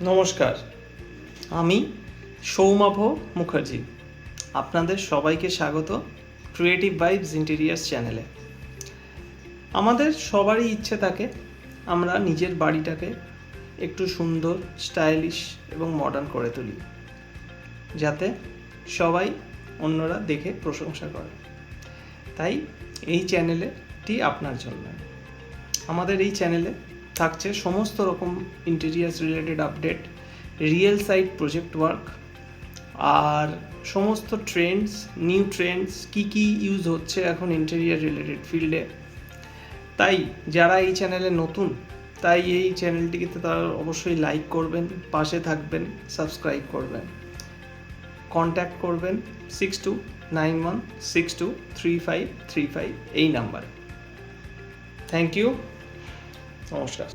নমস্কার, আমি সৌমাভ মুখার্জি। আপনাদের সবাইকে স্বাগত ক্রিয়েটিভ ভাইবস ইন্টেরিয়ার্স চ্যানেলে। আমাদের সবারই ইচ্ছে থাকে আমরা নিজের বাড়িটাকে একটু সুন্দর, স্টাইলিশ এবং মডার্ন করে তুলি, যাতে সবাই অন্যরা দেখে প্রশংসা করে। তাই এই চ্যানেলটি আপনার জন্য। আমাদের এই চ্যানেলে থাকছে সমস্ত রকম interiors related update, real site project work, আর সমস্ত ট্রেন্ডস, নিউ ট্রেন্ডস কী ইউজ হচ্ছে এখন ইন্টেরিয়ার রিলেটেড ফিল্ডে। তাই যারা এই চ্যানেলে নতুন, তাই এই চ্যানেলটিকে তারা অবশ্যই লাইক করবেন, পাশে থাকবেন, সাবস্ক্রাইব করবেন, কন্ট্যাক্ট করবেন 6291623535 এই নাম্বারে। থ্যাংক ইউ, নমস্কার।